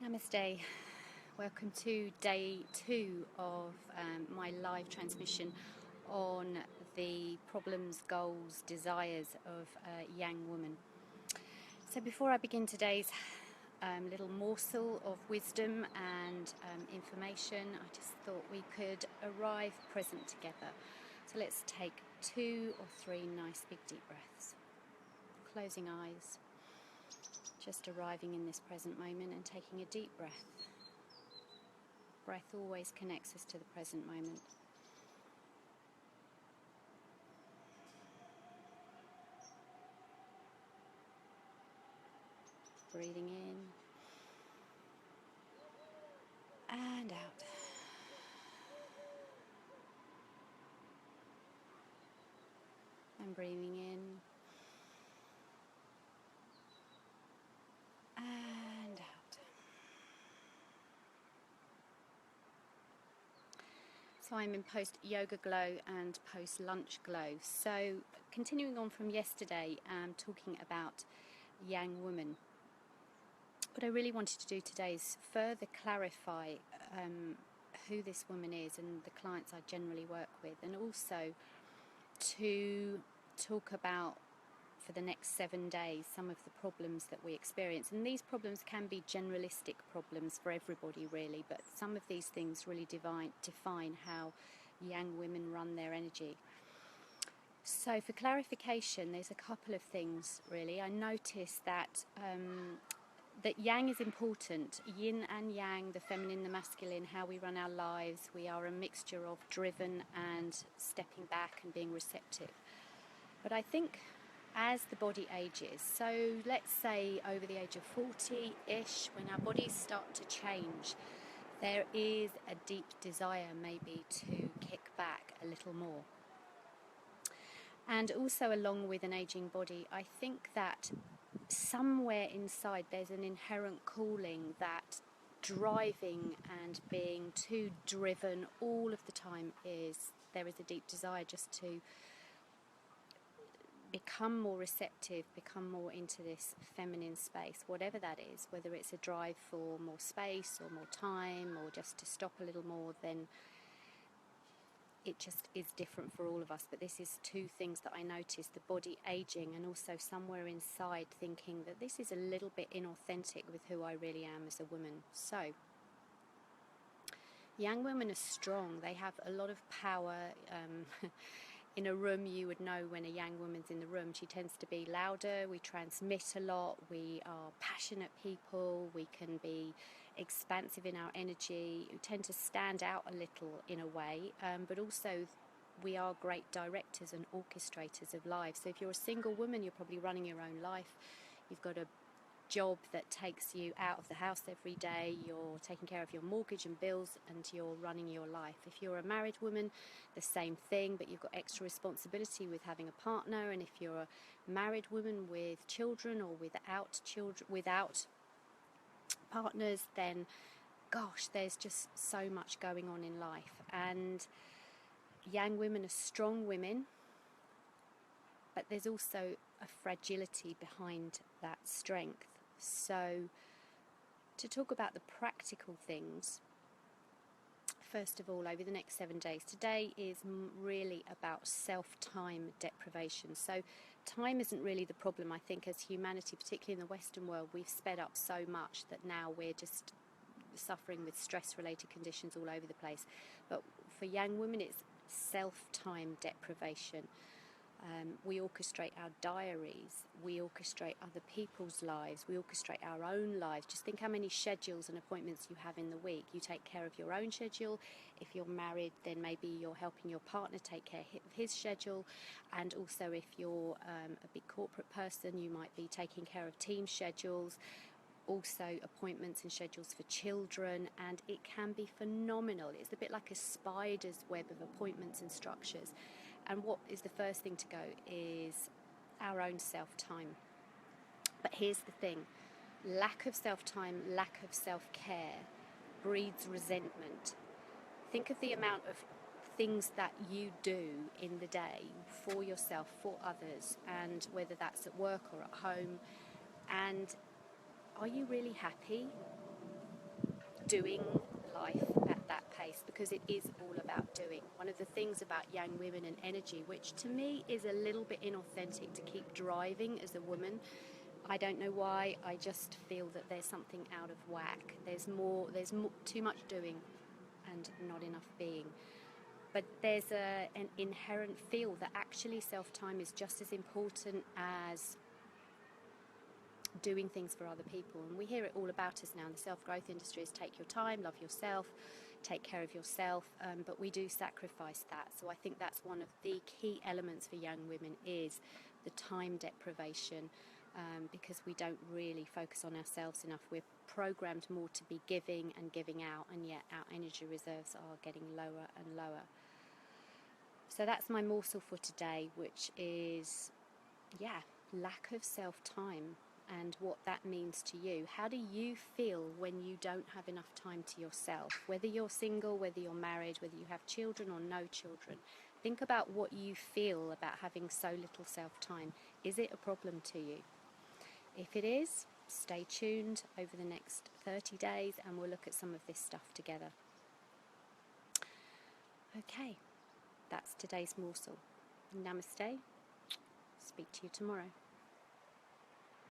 Namaste. Welcome to day 2 of my live transmission on the problems, goals, desires of a young woman. So before I begin today's little morsel of wisdom and information, I just thought we could arrive present together. So let's take 2 or 3 nice big deep breaths. Closing eyes. Just arriving in this present moment and taking a deep breath. Breath always connects us to the present moment. Breathing in and out. And breathing in and out. So I'm in post yoga glow and post lunch glow. So continuing on from yesterday, talking about yang woman. What I really wanted to do today is further clarify who this woman is and the clients I generally work with, and also to talk about, for the next 7 days, some of the problems that we experience. And these problems can be generalistic problems for everybody really, but some of these things really define how yang women run their energy. So for clarification, there's a couple of things really. I noticed that that yang is important, yin and yang, the feminine, the masculine, how we run our lives. We are a mixture of driven and stepping back and being receptive. But I think as the body ages, so let's say over the age of 40-ish, when our bodies start to change, there is a deep desire maybe to kick back a little more. And also along with an aging body, I think that somewhere inside there's an inherent calling that driving and being too driven all of the time there is a deep desire just to become more receptive, become more into this feminine space, whatever that is, whether it's a drive for more space or more time or just to stop a little more, then it just is different for all of us. But this is 2 things that I noticed: the body aging and also somewhere inside thinking that this is a little bit inauthentic with who I really am as a woman. So young women are strong, they have a lot of power. In a room, you would know when a young woman's in the room. She tends to be louder, we transmit a lot, we are passionate people, we can be expansive in our energy, we tend to stand out a little in a way, but also we are great directors and orchestrators of life. So if you're a single woman, you're probably running your own life. You've got a job that takes you out of the house every day, you're taking care of your mortgage and bills, and you're running your life. If you're a married woman, the same thing, but you've got extra responsibility with having a partner. And if you're a married woman with children or without partners, then gosh, there's just so much going on in life. And yang women are strong women, but there's also a fragility behind that strength. So to talk about the practical things, first of all, over the next 7 days, today is really about self-time deprivation. So time isn't really the problem. I think as humanity, particularly in the Western world, we've sped up so much that now we're just suffering with stress-related conditions all over the place. But for young women, it's self-time deprivation. We orchestrate our diaries, we orchestrate other people's lives, we orchestrate our own lives. Just think how many schedules and appointments you have in the week. You take care of your own schedule. If you're married, then maybe you're helping your partner take care of his schedule. And also if you're a big corporate person, you might be taking care of team schedules, also appointments and schedules for children, and it can be phenomenal. It's a bit like a spider's web of appointments and structures. And what is the first thing to go is our own self-time. But here's the thing: lack of self-time, lack of self-care breeds resentment. Think of the amount of things that you do in the day for yourself, for others, and whether that's at work or at home. And are you really happy? doing life at that pace, because it is all about doing. One of the things about young women and energy, which to me is a little bit inauthentic, to keep driving as a woman. I don't know why, I just feel that there's something out of whack. There's too much doing and not enough being. But there's an inherent feel that actually self-time is just as important as doing things for other people. And we hear it all about us now in the self-growth industry, is take your time, love yourself, take care of yourself, but we do sacrifice that. So I think that's one of the key elements for young women, is the time deprivation, because we don't really focus on ourselves enough. We're programmed more to be giving and giving out, and yet our energy reserves are getting lower and lower. So that's my morsel for today, which is, lack of self-time and what that means to you. How do you feel when you don't have enough time to yourself? Whether you're single, whether you're married, whether you have children or no children. Think about what you feel about having so little self-time. Is it a problem to you? If it is, stay tuned over the next 30 days and we'll look at some of this stuff together. Okay, that's today's morsel. Namaste. Speak to you tomorrow.